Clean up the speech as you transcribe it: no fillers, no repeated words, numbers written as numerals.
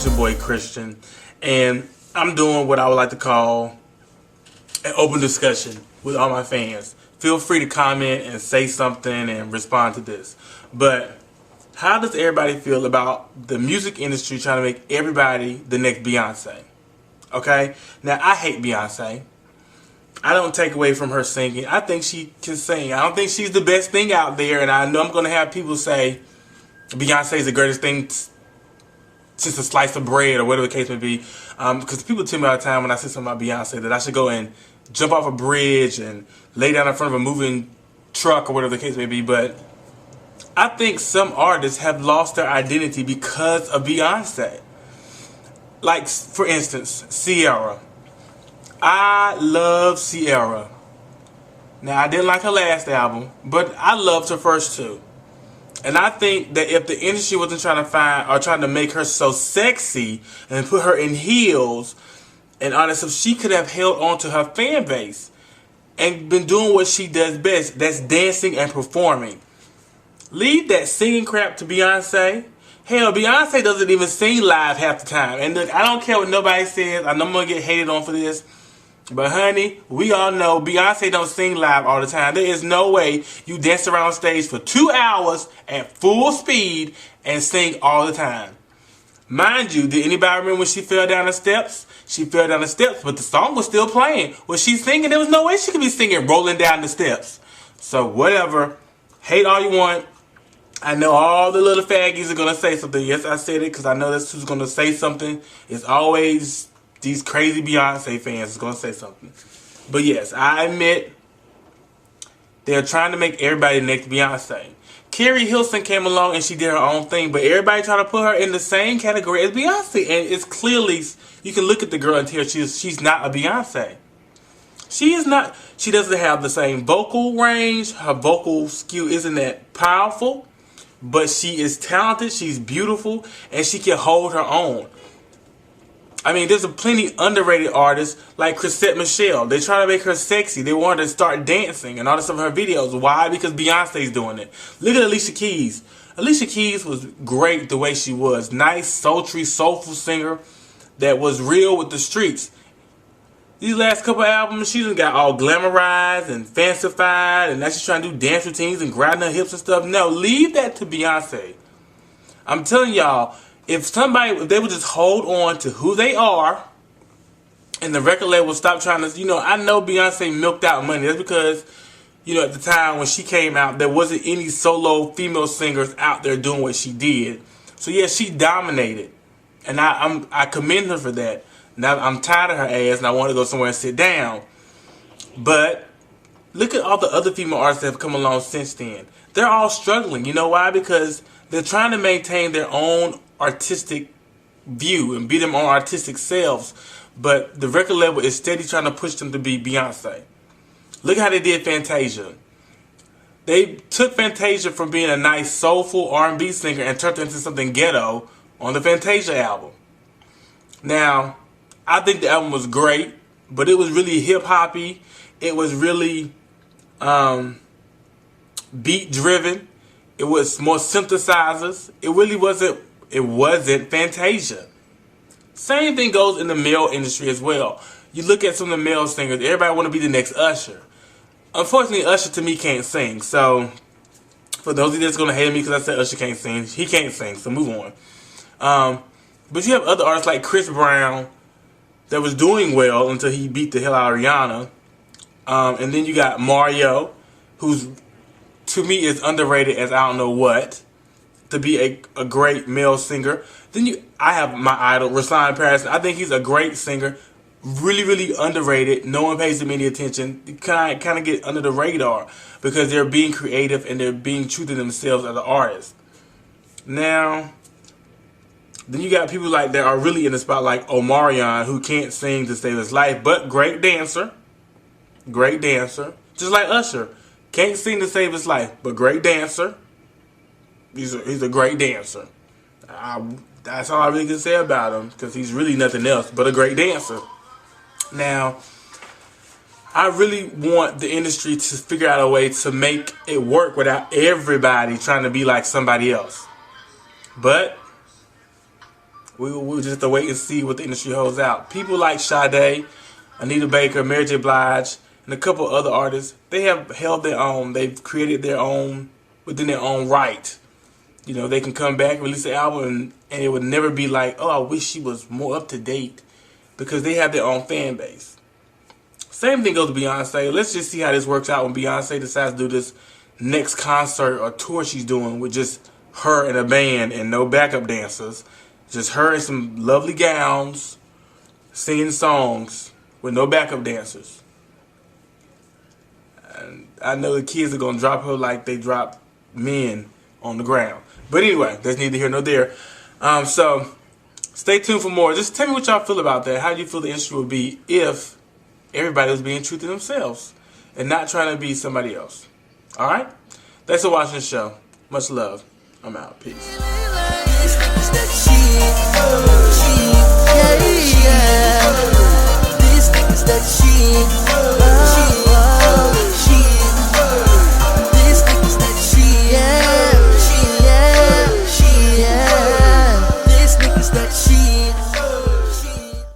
It's your boy Christian, and I'm doing what I would like to call an open discussion with all my fans. Feel free to comment and say something and respond to this. But how does everybody feel about the music industry trying to make everybody the next Beyonce? Okay? Now, I hate Beyonce. I don't take away from her singing. I think she can sing. I don't think she's the best thing out there, and I know I'm going to have people say Beyonce is the greatest thing since a slice of bread or whatever the case may be. Because people tell me all the time when I say something about Beyonce that I should go and jump off a bridge and lay down in front of a moving truck or whatever the case may be. But I think some artists have lost their identity because of Beyonce. Like, for instance, Ciara. I love Ciara. Now, I didn't like her last album, but I loved her first two. And I think that if the industry wasn't trying to find or trying to make her so sexy and put her in heels and all that stuff, she could have held on to her fan base and been doing what she does best. That's dancing and performing. Leave that singing crap to Beyonce. Hell, Beyonce doesn't even sing live half the time. And look, I don't care what nobody says. I know I'm going to get hated on for this. But honey, we all know Beyonce don't sing live all the time. There is no way you dance around stage for 2 hours at full speed and sing all the time. Mind you, did anybody remember when she fell down the steps? She fell down the steps, but the song was still playing. Was she singing? There was no way she could be singing rolling down the steps. So whatever. Hate all you want. I know all the little faggies are going to say something. Yes, I said it because I know that's who's going to say something. It's always these crazy Beyonce fans is going to say something. But yes, I admit they're trying to make everybody the next Beyonce. Carrie Hilson came along and she did her own thing, but everybody trying to put her in the same category as Beyonce. And it's clearly, you can look at the girl and tell she's not a Beyonce. She is not. She doesn't have the same vocal range. Her vocal skill isn't that powerful. But she is talented, she's beautiful, and she can hold her own. I mean, there's a plenty underrated artists like Chrisette Michele. They try to make her sexy. They want her to start dancing and all this stuff in her videos. Why? Because Beyonce's doing it. Look at Alicia Keys. Alicia Keys was great the way she was. Nice, sultry, soulful singer that was real with the streets. These last couple albums, she done got all glamorized and fancified, and now she's trying to do dance routines and grinding her hips and stuff. No, leave that to Beyonce. I'm telling y'all, if they would just hold on to who they are, and the record label would stop trying to, I know Beyonce milked out money. That's because, at the time when she came out, there wasn't any solo female singers out there doing what she did. So yeah, she dominated, and I commend her for that. Now I'm tired of her ass and I want to go somewhere and sit down. But look at all the other female artists that have come along since then. They're all struggling. You know why? Because they're trying to maintain their own artistic view and be their own artistic selves. But the record label is steady trying to push them to be Beyonce. Look how they did Fantasia. They took Fantasia from being a nice soulful R&B singer and turned it into something ghetto on the Fantasia album. Now, I think the album was great, but it was really hip-hoppy. It was really beat-driven. It was more synthesizers. It really wasn't Fantasia. Same thing goes in the male industry as well. You look at some of the male singers, everybody want to be the next Usher. Unfortunately, Usher to me can't sing. So, for those of you that's going to hate me because I said Usher can't sing, he can't sing, so move on. But you have other artists like Chris Brown that was doing well until he beat the hell out of Rihanna. And then you got Mario, who's, to me, is underrated as I don't know what, to be a great male singer. Then I have my idol, Rahsaan Patterson. I think he's a great singer. Really, really underrated. No one pays him any attention. They kind of get under the radar because they're being creative and they're being true to themselves as an artist. Now, then you got people like that are really in the spot like Omarion, who can't sing to save his life, but great dancer. Great dancer. Just like Usher. Can't sing to save his life, but great dancer. He's a great dancer. That's all I really can say about him, because he's really nothing else but a great dancer. Now, I really want the industry to figure out a way to make it work without everybody trying to be like somebody else. But we'll just have to wait and see what the industry holds out. People like Sade, Anita Baker, Mary J. Blige, and a couple other artists, they have held their own. They've created their own within their own right. You know, they can come back and release an album, and it would never be like, oh, I wish she was more up to date, because they have their own fan base. Same thing goes to Beyonce. Let's just see how this works out when Beyonce decides to do this next concert or tour she's doing with just her and a band and no backup dancers. Just her in some lovely gowns singing songs with no backup dancers. And I know the kids are going to drop her like they drop men on the ground. But anyway, that's neither here nor there. So stay tuned for more. Just tell me what y'all feel about that. How do you feel the industry would be if everybody was being true to themselves and not trying to be somebody else? Alright? Thanks for watching the show. Much love. I'm out. Peace.